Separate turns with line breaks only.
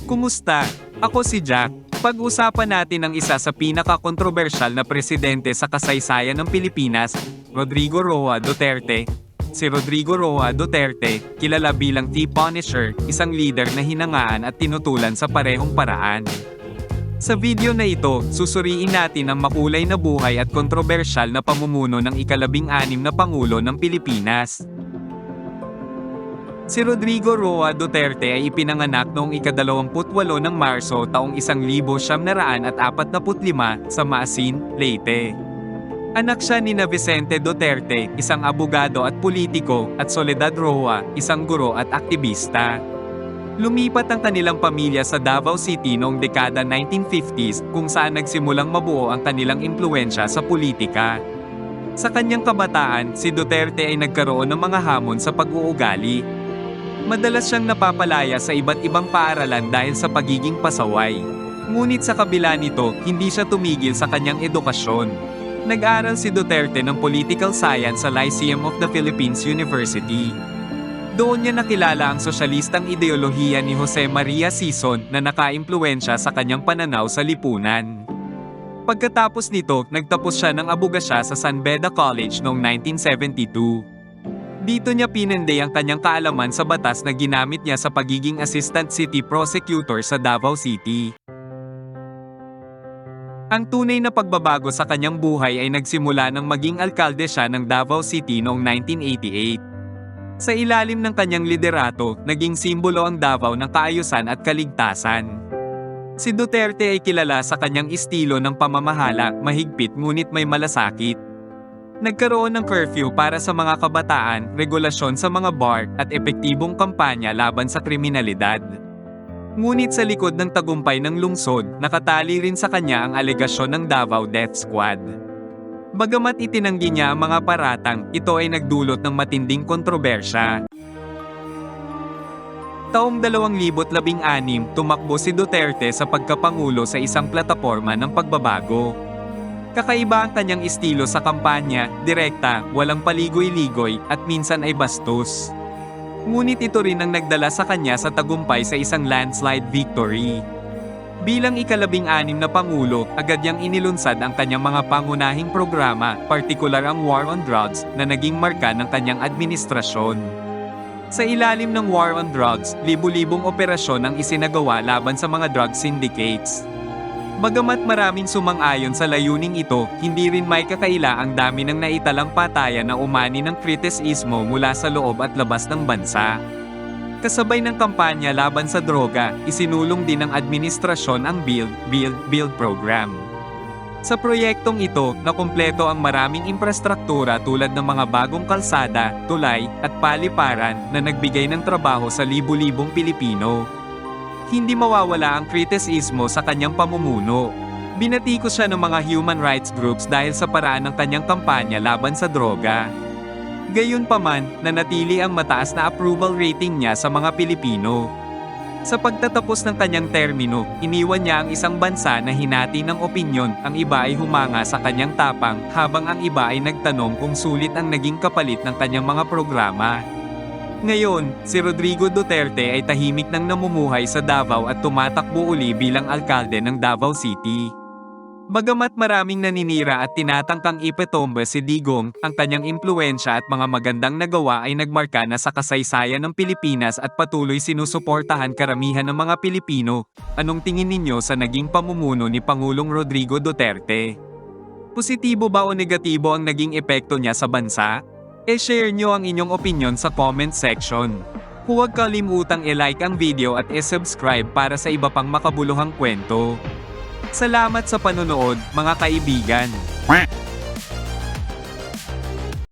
Kumusta? Ako si Jack. Pag-usapan natin ang isa sa pinaka-kontrobersyal na presidente sa kasaysayan ng Pilipinas, Rodrigo Roa Duterte. Si Rodrigo Roa Duterte, kilala bilang T-Punisher, isang leader na hinangaan at tinutulan sa parehong paraan. Sa video na ito, susuriin natin ang makulay na buhay at kontrobersyal na pamumuno ng ika-16 na Pangulo ng Pilipinas. Si Rodrigo Roa Duterte ay ipinanganak noong ika-28 ng Marso taong 1945 sa Maasin, Leyte. Anak siya ni Vicente Duterte, isang abogado at politiko, at Soledad Roa, isang guro at aktivista. Lumipat ang kanilang pamilya sa Davao City noong dekada 1950s kung saan nagsimulang mabuo ang kanilang impluwensya sa politika. Sa kanyang kabataan, si Duterte ay nagkaroon ng mga hamon sa pag-uugali. Madalas siyang napapalaya sa iba't ibang paaralan dahil sa pagiging pasaway. Ngunit sa kabila nito, hindi siya tumigil sa kanyang edukasyon. Nag-aral si Duterte ng Political Science sa Lyceum of the Philippines University. Doon niya nakilala ang sosyalistang ideolohiya ni Jose Maria Sison na nakaimpluwensya sa kanyang pananaw sa lipunan. Pagkatapos nito, nagtapos siya ng abogasya sa San Beda College noong 1972. Dito niya pinanday ang kanyang kaalaman sa batas na ginamit niya sa pagiging Assistant City Prosecutor sa Davao City. Ang tunay na pagbabago sa kanyang buhay ay nagsimula nang maging alkalde siya ng Davao City noong 1988. Sa ilalim ng kanyang liderato, naging simbolo ang Davao ng kaayusan at kaligtasan. Si Duterte ay kilala sa kanyang estilo ng pamamahala, mahigpit ngunit may malasakit. Nagkaroon ng curfew para sa mga kabataan, regulasyon sa mga bar, at epektibong kampanya laban sa kriminalidad. Ngunit sa likod ng tagumpay ng lungsod, nakatali rin sa kanya ang alegasyon ng Davao Death Squad. Bagamat itinanggi niya ang mga paratang, ito ay nagdulot ng matinding kontrobersya. Taong 2016, tumakbo si Duterte sa pagkapangulo sa isang plataporma ng pagbabago. Kakaiba ang kanyang estilo sa kampanya, direkta, walang paligoy-ligoy, at minsan ay bastos. Ngunit ito rin ang nagdala sa kanya sa tagumpay sa isang landslide victory. Bilang ika-16 na Pangulo, agad niyang inilunsad ang kanyang mga pangunahing programa, partikular ang War on Drugs, na naging marka ng kanyang administrasyon. Sa ilalim ng War on Drugs, libu-libong operasyon ang isinagawa laban sa mga drug syndicates. Bagamat maraming sumang-ayon sa layuning ito, hindi rin may kakaila ang dami ng naitalang patayan na umani ng kritisismo mula sa loob at labas ng bansa. Kasabay ng kampanya laban sa droga, isinulong din ng administrasyon ang Build program. Sa proyektong ito, nakumpleto ang maraming infrastruktura tulad ng mga bagong kalsada, tulay, at paliparan na nagbigay ng trabaho sa libu-libong Pilipino. Hindi mawawala ang kritisismo sa kanyang pamumuno. Binatikos siya ng mga human rights groups dahil sa paraan ng kanyang kampanya laban sa droga. Gayunpaman, nanatili ang mataas na approval rating niya sa mga Pilipino. Sa pagtatapos ng kanyang termino, iniwan niya ang isang bansa na hinati ng opinyon, ang iba ay humanga sa kanyang tapang, habang ang iba ay nagtanong kung sulit ang naging kapalit ng kanyang mga programa. Ngayon, si Rodrigo Duterte ay tahimik nang namumuhay sa Davao at tumatakbo uli bilang alkalde ng Davao City. Bagamat maraming naninira at tinatangkang ipetombe si Digong, ang kanyang impluwensya at mga magandang nagawa ay nagmarka na sa kasaysayan ng Pilipinas at patuloy sinusuportahan karamihan ng mga Pilipino. Anong tingin ninyo sa naging pamumuno ni Pangulong Rodrigo Duterte? Positibo ba o negatibo ang naging epekto niya sa bansa? E-share nyo ang inyong opinion sa comment section. Huwag kalimutang i-like ang video at i-subscribe para sa iba pang makabuluhang kwento. Salamat sa panonood, mga kaibigan.